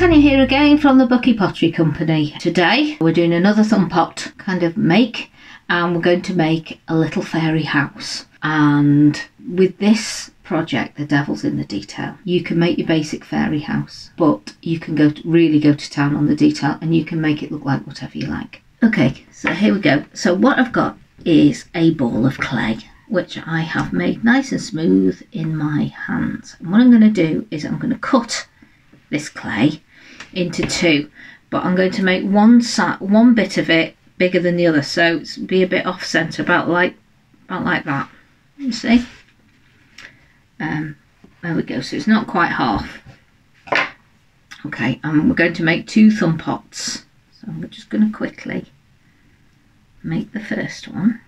Tanya here again from the Buckie Pottery Company. Today we're doing another thumb pot kind of make, and we're going to make a little fairy house. And with this project, the devil's in the detail. You can make your basic fairy house, but you can really go to town on the detail, and you can make it look like whatever you like. Okay, so here we go. So what I've got is a ball of clay, which I have made nice and smooth in my hands. And what I'm going to do is I'm going to cut this clay into two, but I'm going to make one bit of it bigger than the other, so it's be a bit off centre, about like that. You see? There we go. So it's not quite half. Okay, and we're going to make two thumb pots. So I'm just going to quickly make the first one.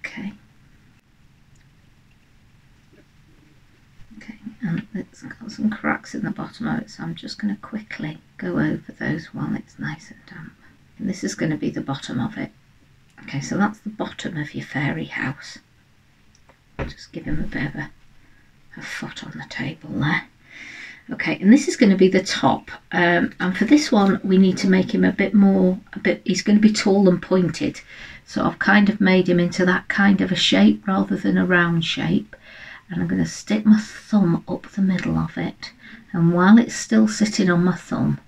Okay. And it's got some cracks in the bottom of it, so I'm just going to quickly go over those while it's nice and damp. And this is going to be the bottom of it. Okay, so that's the bottom of your fairy house. I'll just give him a bit of a foot on the table there. Okay, and this is going to be the top. And for this one, we need to make him he's going to be tall and pointed. So I've kind of made him into that kind of a shape rather than a round shape. And I'm going to stick my thumb up the middle of it, and while it's still sitting on my thumb,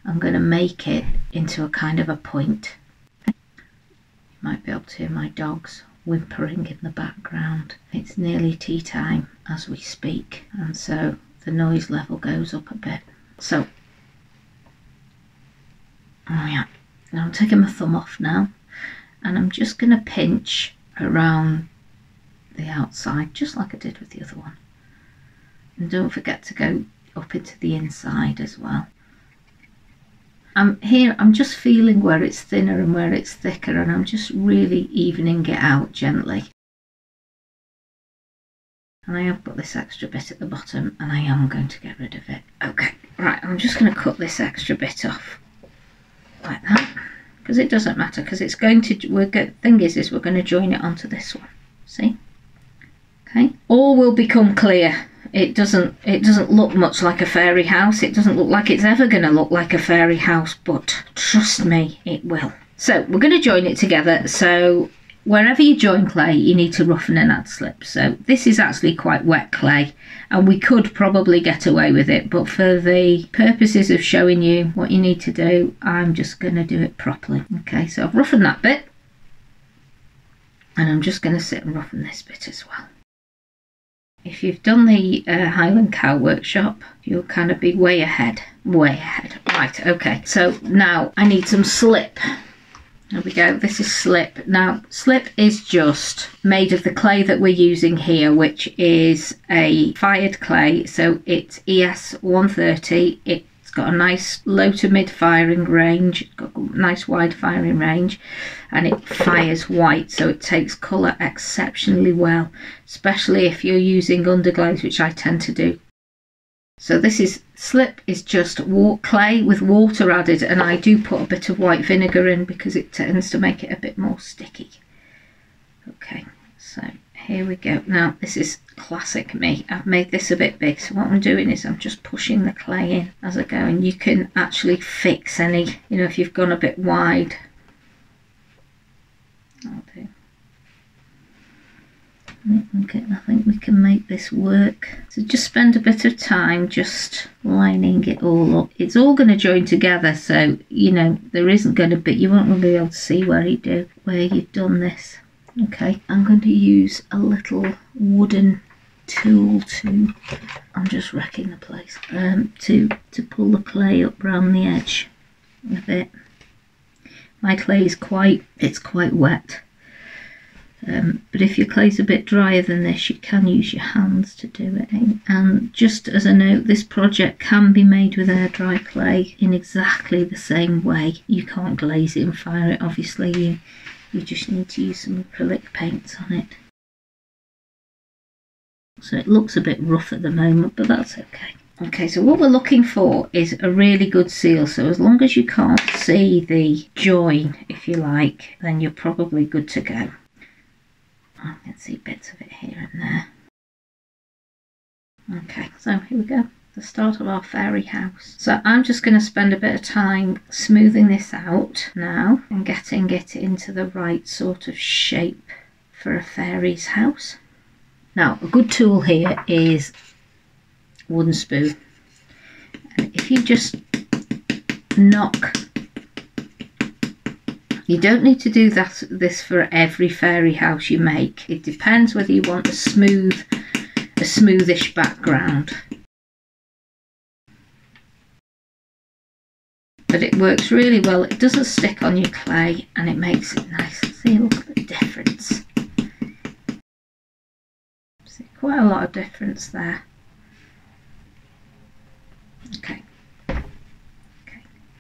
I'm going to make it into a kind of a point. You might be able to hear my dogs whimpering in the background. It's nearly tea time as we speak, and so the noise level goes up a bit. So, oh yeah, now I'm taking my thumb off now, and I'm just going to pinch around the outside, just like I did with the other one. And don't forget to go up into the inside as well. Here I'm just feeling where it's thinner and where it's thicker, and I'm just really evening it out gently. And I have got this extra bit at the bottom, and I am going to get rid of it. Okay, right, I'm just going to cut this extra bit off like that, because it doesn't matter, because it's going to, thing is we're going to join it onto this one. See? Okay, all will become clear. It doesn't look much like a fairy house. It doesn't look like it's ever going to look like a fairy house, but trust me, it will. So we're going to join it together. So wherever you join clay, you need to roughen and add slip. So this is actually quite wet clay, and we could probably get away with it, but for the purposes of showing you what you need to do, I'm just going to do it properly. Okay, so I've roughened that bit, and I'm just going to sit and roughen this bit as well. If you've done the Highland Cow workshop, you'll kind of be way ahead. Right, okay, so now I need some slip. There we go, this is slip. Now, slip is just made of the clay that we're using here, which is a fired clay. So it's ES 130. It's got a nice low to mid firing range. It's got a nice wide firing range, and it fires white, so it takes colour exceptionally well, especially if you're using underglaze, which I tend to do. So this is slip is just clay with water added, and I do put a bit of white vinegar in because it tends to make it a bit more sticky. Okay, so here we go. Now this is classic me. I've made this a bit big, so what I'm doing is I'm just pushing the clay in as I go, and you can actually fix any, if you've gone a bit wide. I'll do. Okay, I think we can make this work. So just spend a bit of time just lining it all up. It's all going to join together, so there isn't going to be, you won't really be able to see where you've done this. Okay, I'm going to use a little wooden tool to, I'm just wrecking the place, to pull the clay up round the edge a bit. My clay is quite wet. But if your clay's a bit drier than this, you can use your hands to do it. And just as a note, this project can be made with air dry clay in exactly the same way. You can't glaze it and fire it, obviously. You just need to use some acrylic paints on it. So it looks a bit rough at the moment, but that's okay. Okay, so what we're looking for is a really good seal. So as long as you can't see the join, if you like, then you're probably good to go. I can see bits of it here and there. Okay, so here we go. the start of our fairy house. So I'm just going to spend a bit of time smoothing this out now and getting it into the right sort of shape for a fairy's house. Now, a good tool here is wooden spoon. And if you just knock, you don't need to do this for every fairy house you make. It depends whether you want a smoothish background. But it works really well. It doesn't stick on your clay and it makes it nice. See, look at the difference. See, quite a lot of difference there. Okay.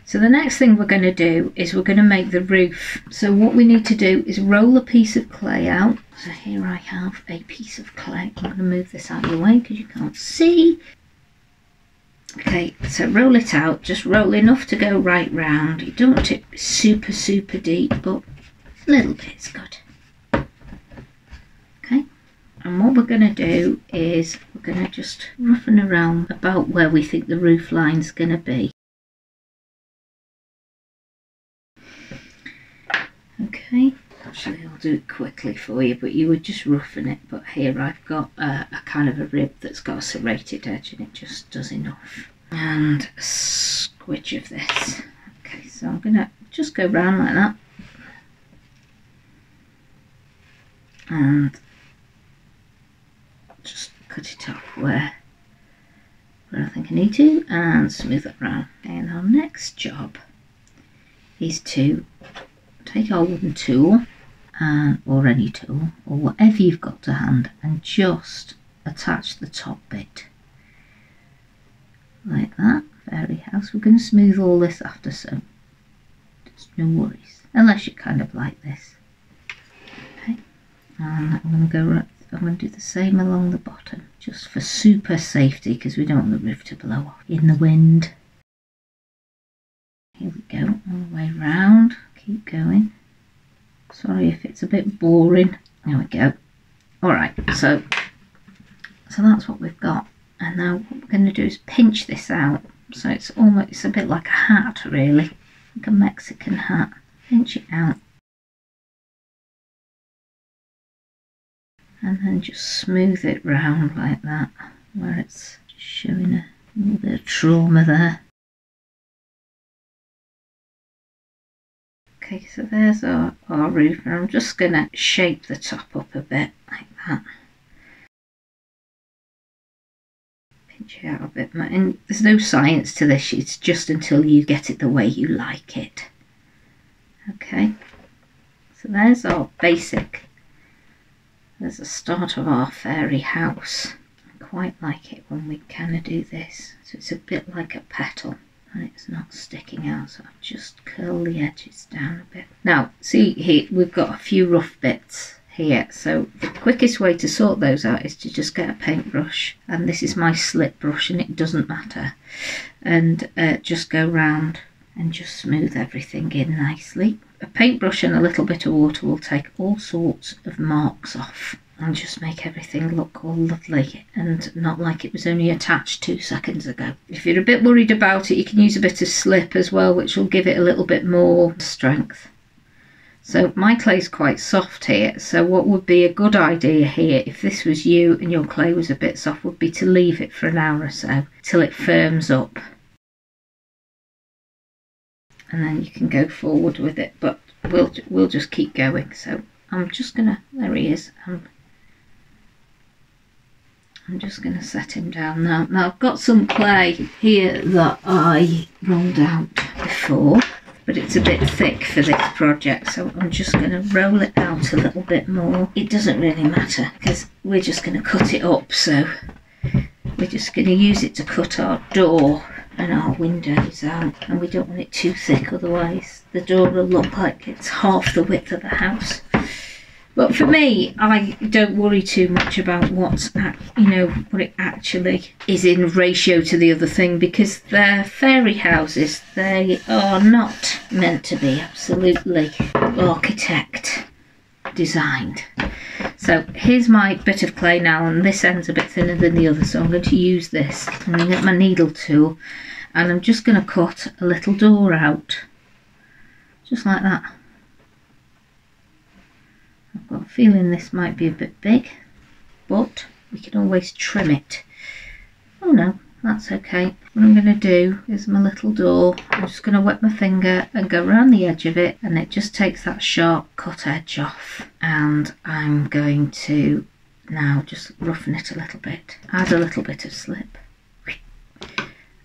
So the next thing we're going to do is we're going to make the roof. So what we need to do is roll a piece of clay out. So here I have a piece of clay. I'm going to move this out of the way because you can't see. Okay, so roll it out. Just roll enough to go right round. You don't want it super, super deep, but a little bit's good. Okay, and what we're going to do is we're going to just roughen around about where we think the roof line's going to be. Okay, actually I'll do it quickly for you, but you would just roughen it. But here I've got a kind of a rib that's got a serrated edge and it just does enough. And a squidge of this. Okay, so I'm going to just go round like that. And just cut it off where I think I need to and smooth it round. And our next job is to take our wooden tool or any tool or whatever you've got to hand and just attach the top bit like that. Fairy house. We're going to smooth all this after, so there's no worries unless you kind of like this. Okay, and I'm going to go right. I'm going to do the same along the bottom just for super safety because we don't want the roof to blow off in the wind. Here we go, all the way round. Keep going. Sorry if it's a bit boring. There we go. Alright, so that's what we've got. And now what we're going to do is pinch this out. So it's a bit like a hat really. Like a Mexican hat. Pinch it out. And then just smooth it round like that. Where it's showing a little bit of trauma there. Okay, so there's our roof, and I'm just going to shape the top up a bit like that. Pinch it out a bit more. And there's no science to this, it's just until you get it the way you like it. Okay, so there's our basic. There's the start of our fairy house. I quite like it when we kind of do this. So it's a bit like a petal. And it's not sticking out, so I've just curl the edges down a bit. Now, see here, we've got a few rough bits here, so the quickest way to sort those out is to just get a paintbrush, and this is my slip brush and it doesn't matter, and just go round and just smooth everything in nicely. A paintbrush and a little bit of water will take all sorts of marks off and just make everything look all lovely and not like it was only attached 2 seconds ago. If you're a bit worried about it, you can use a bit of slip as well, which will give it a little bit more strength. So my clay's quite soft here, so what would be a good idea here, if this was you and your clay was a bit soft, would be to leave it for an hour or so till it firms up. And then you can go forward with it, but we'll just keep going. So I'm just gonna, there he is, I'm just going to set him down now. Now I've got some clay here that I rolled out before, but it's a bit thick for this project, so I'm just going to roll it out a little bit more. It doesn't really matter because we're just going to cut it up, so we're just going to use it to cut our door and our windows out, and we don't want it too thick, otherwise the door will look like it's half the width of the house. But for me, I don't worry too much about what it actually is in ratio to the other thing, because they're fairy houses. They are not meant to be absolutely architect designed. So here's my bit of clay now, and this end's a bit thinner than the other, so I'm going to use this. I'm going to get my needle tool, and I'm just going to cut a little door out, just like that. I've got a feeling this might be a bit big, but we can always trim it. Oh no, that's okay. What I'm going to do is my little door, I'm just going to wet my finger and go around the edge of it, and it just takes that sharp cut edge off. And I'm going to now just roughen it a little bit, add a little bit of slip,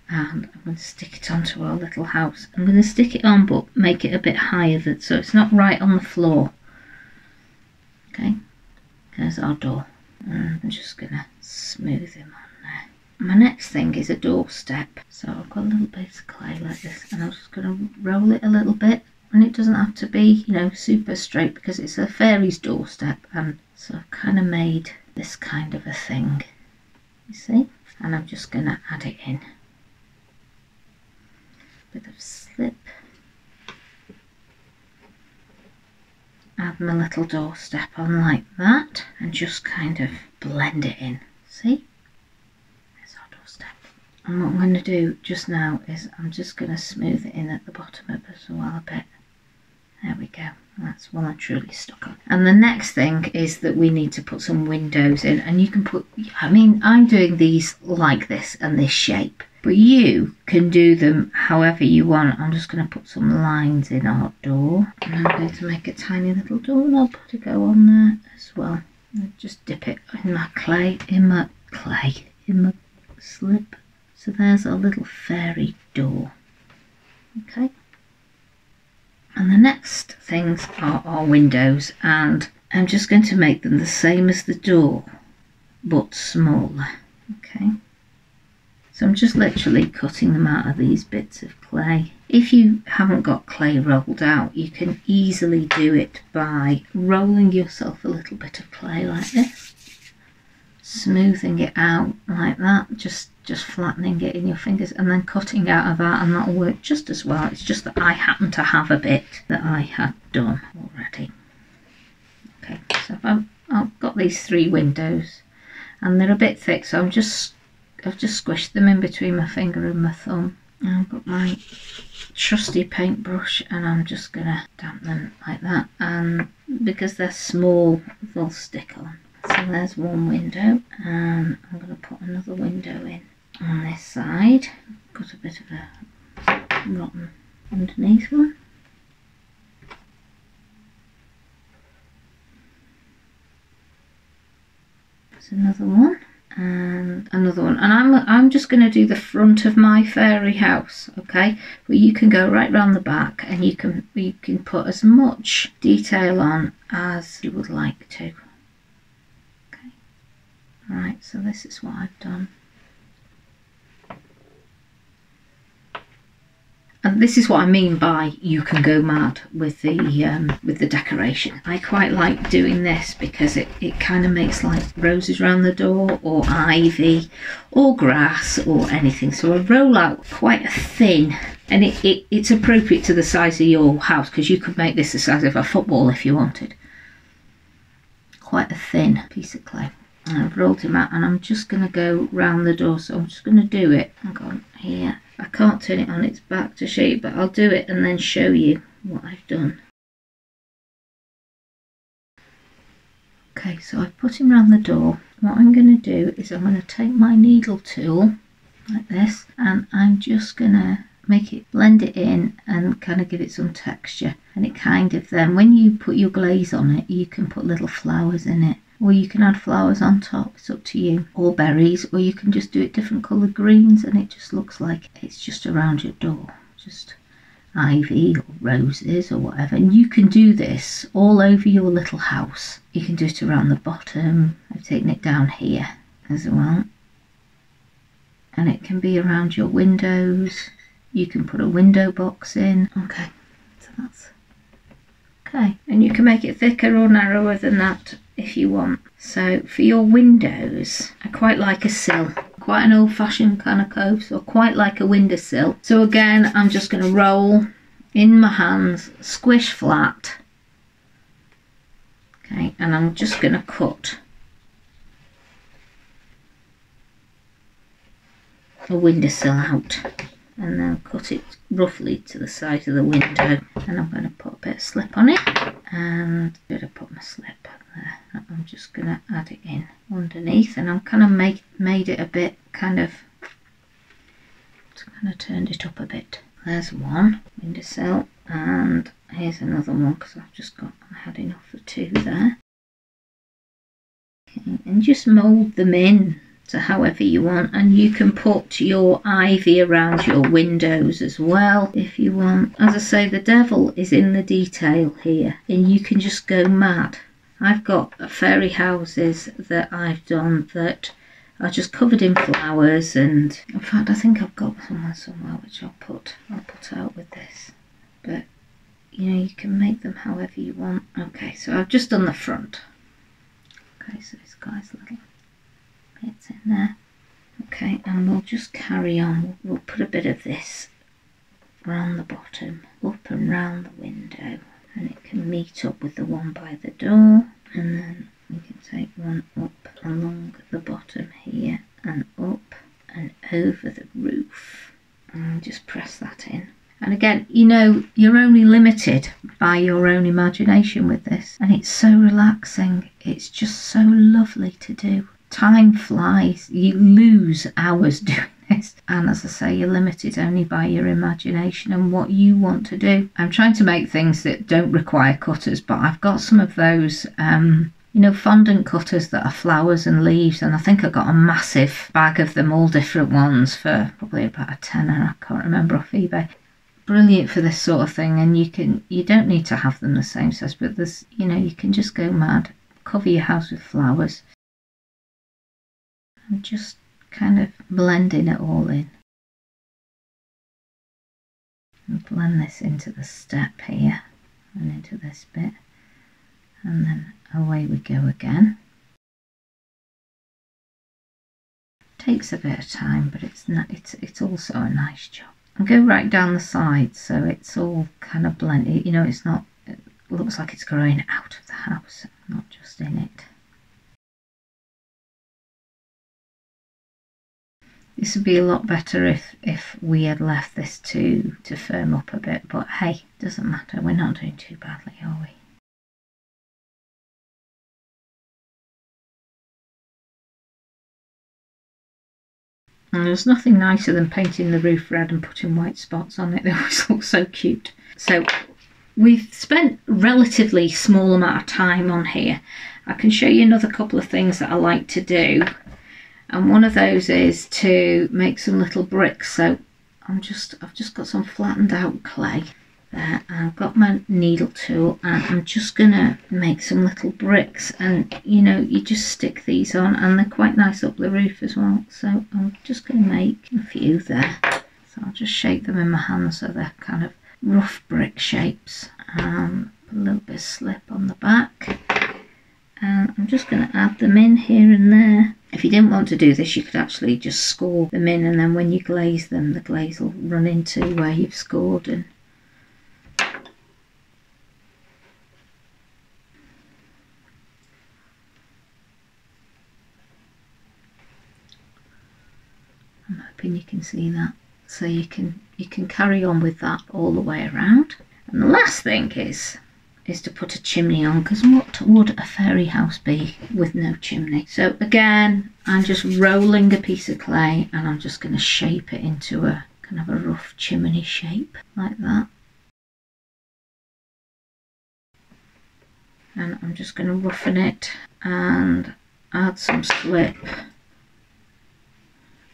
and I'm going to stick it onto our little house. I'm going to stick it on, but make it a bit higher so it's not right on the floor. Okay, there's our door, and I'm just going to smooth him on there. My next thing is a doorstep. So I've got a little bit of clay like this, and I'm just going to roll it a little bit, and it doesn't have to be, you know, super straight because it's a fairy's doorstep. And so I've kind of made this kind of a thing, you see, and I'm just going to add it in. Bit of slip. Add my little doorstep on like that, and just kind of blend it in. See? There's our doorstep. And what I'm going to do just now is I'm just going to smooth it in at the bottom of it as well a bit. There we go. That's well and truly stuck on. And the next thing is that we need to put some windows in, and you can put, I mean, I'm doing these like this and this shape, but you can do them however you want. I'm just going to put some lines in our door, and I'm going to make a tiny little doorknob to go on there as well. And just dip it in my clay, in my slip. So there's our little fairy door. Okay. And the next things are our windows, and I'm just going to make them the same as the door, but smaller. Okay. So I'm just literally cutting them out of these bits of clay. If you haven't got clay rolled out, you can easily do it by rolling yourself a little bit of clay like this, smoothing it out like that, just flattening it in your fingers, and then cutting out of that, and that'll work just as well. It's just that I happen to have a bit that I had done already. Okay, so I've got these 3 windows, and they're a bit thick, so I've just squished them in between my finger and my thumb. And I've got my trusty paintbrush, and I'm just gonna damp them like that, and because they're small they'll stick on. So there's one window, and I'm going to put another window in on this side. Got a bit of a rotten underneath one. There's another one, and another one, and I'm just going to do the front of my fairy house, okay? But you can go right round the back, and you can put as much detail on as you would like to. Right, so this is what I've done. And this is what I mean by you can go mad with the decoration. I quite like doing this because it kind of makes like roses around the door, or ivy, or grass, or anything. So I roll out quite a thin, and it's appropriate to the size of your house, because you could make this the size of a football if you wanted. Quite a thin piece of clay. And I've rolled him out, and I'm just going to go round the door. So I'm just going to do it. I've gone here. I can't turn it on its back to show you, but I'll do it and then show you what I've done. Okay, so I've put him round the door. What I'm going to do is I'm going to take my needle tool like this, and I'm just going to make it, blend it in, and kind of give it some texture. And it kind of then, when you put your glaze on it, you can put little flowers in it. Or you can add flowers on top, it's up to you, or berries, or you can just do it different coloured greens, and it just looks like it's just around your door, just ivy or roses or whatever. And you can do this all over your little house. You can do it around the bottom. I've taken it down here as well, and it can be around your windows. You can put a window box in. Okay, so that's okay, and you can make it thicker or narrower than that if you want. So for your windows, I quite like a sill, quite an old-fashioned kind of cove, so quite like a windowsill. So again, I'm just going to roll in my hands, squish flat. Okay, and I'm just going to cut a windowsill out and then cut it roughly to the size of the window, and I'm going to put a bit of slip on it, and I'm going to put my slip there. I'm just going to add it in underneath, and I'm kind of made it a bit kind of turned it up a bit. There's one windowsill, and here's another one because I had enough of two there. Okay, and just mould them in to however you want, and you can put your ivy around your windows as well if you want. As I say, the devil is in the detail here, and you can just go mad. I've got fairy houses that I've done that are just covered in flowers, and in fact I think I've got someone somewhere which I'll put out with this, but you know, you can make them however you want. Okay, so I've just done the front. Okay, so this guy's little bits in there. Okay, and we'll just carry on. We'll put a bit of this around the bottom, up and round the window, and it can meet up with the one by the door, and then we can take one up along the bottom here and up and over the roof, and just press that in. And again, you know, you're only limited by your own imagination with this, and it's so relaxing. It's just so lovely to do. Time flies. You lose hours doing this, and as I say, you're limited only by your imagination and what you want to do. I'm trying to make things that don't require cutters, but I've got some of those you know, fondant cutters that are flowers and leaves, and I think I got a massive bag of them, all different ones, for probably about a tenner. I can't remember, off eBay. Brilliant for this sort of thing, and you don't need to have them the same size, but there's, you know, you can just go mad, cover your house with flowers, and just kind of blending it all in. And blend this into the step here and into this bit, and then away we go again. Takes a bit of time, but it's also a nice job. And go right down the side so it's all kind of blended. You know, it looks like it's growing out of the house, not just in it. This would be a lot better if we had left this to firm up a bit, but hey, doesn't matter. We're not doing too badly, are we? And there's nothing nicer than painting the roof red and putting white spots on it. They always look so cute. So we've spent a relatively small amount of time on here. I can show you another couple of things that I like to do. And one of those is to make some little bricks. So I've just got some flattened out clay there. I've got my needle tool, and I'm just gonna make some little bricks, and you know, you just stick these on, and they're quite nice up the roof as well. So I'm just gonna make a few there. So I'll just shape them in my hand so they're kind of rough brick shapes, and put a little bit of slip on the back, and I'm just going to add them in here and there. If you didn't want to do this, you could actually just score them in, and then when you glaze them, the glaze will run into where you've scored. And I'm hoping you can see that. So you can carry on with that all the way around. And the last thing is to put a chimney on, because what would a fairy house be with no chimney? So again, I'm just rolling a piece of clay, and I'm just going to shape it into a kind of a rough chimney shape like that. And I'm just going to roughen it and add some slip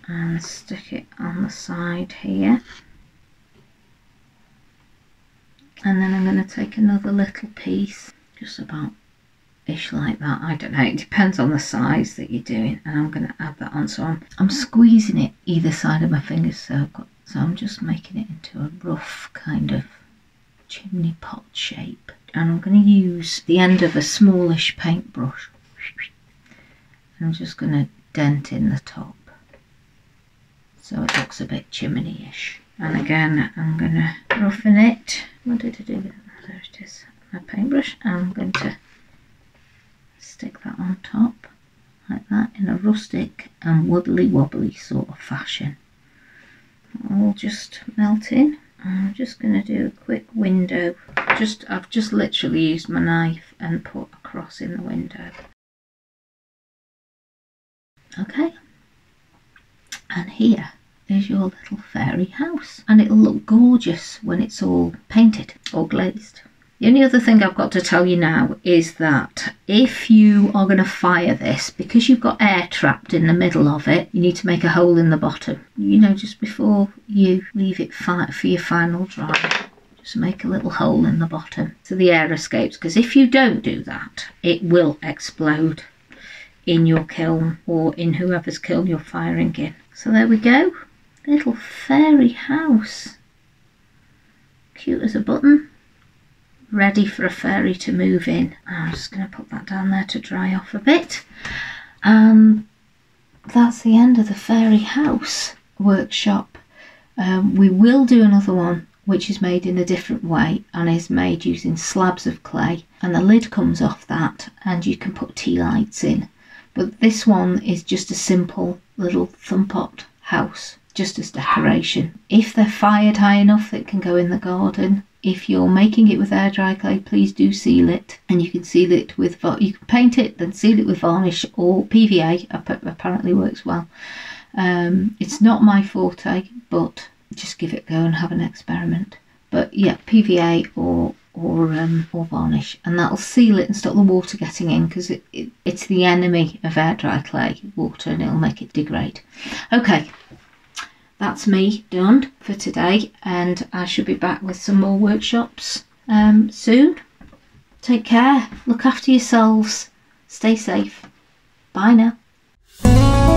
and stick it on the side here. And then I'm going to take another little piece, just about ish like that. I don't know, it depends on the size that you're doing, and I'm going to add that on. So I'm squeezing it either side of my fingers, so I'm just making it into a rough kind of chimney pot shape. And I'm going to use the end of a smallish paintbrush. I'm just going to dent in the top so it looks a bit chimney-ish. And again, I'm going to roughen it. What did I do with it? There it is, my paintbrush. And I'm going to stick that on top like that in a rustic and wobbly wobbly sort of fashion. All just melt in. I'm just going to do a quick window. I've just literally used my knife and put a cross in the window. Okay, and here is your little fairy house, and it'll look gorgeous when it's all painted or glazed. The only other thing I've got to tell you now is that if you are going to fire this, because you've got air trapped in the middle of it, you need to make a hole in the bottom. You know, just before you leave it for your final dry, just make a little hole in the bottom so the air escapes, because if you don't do that, it will explode in your kiln or in whoever's kiln you're firing in. So there we go, little fairy house, cute as a button, ready for a fairy to move in. I'm just going to put that down there to dry off a bit, and that's the end of the fairy house workshop. We will do another one which is made in a different way and is made using slabs of clay, and the lid comes off that and you can put tea lights in. But this one is just a simple little thumb pot house, just as decoration. If they're fired high enough, it can go in the garden. If you're making it with air dry clay, please do seal it, and you can seal it with, you can paint it, then seal it with varnish, or PVA apparently works well. It's not my forte, but just give it a go and have an experiment. But yeah, PVA or varnish, and that'll seal it and stop the water getting in, because it's the enemy of air dry clay, water, and it'll make it degrade. Okay, that's me done for today, and I should be back with some more workshops soon. Take care, look after yourselves, stay safe, bye now.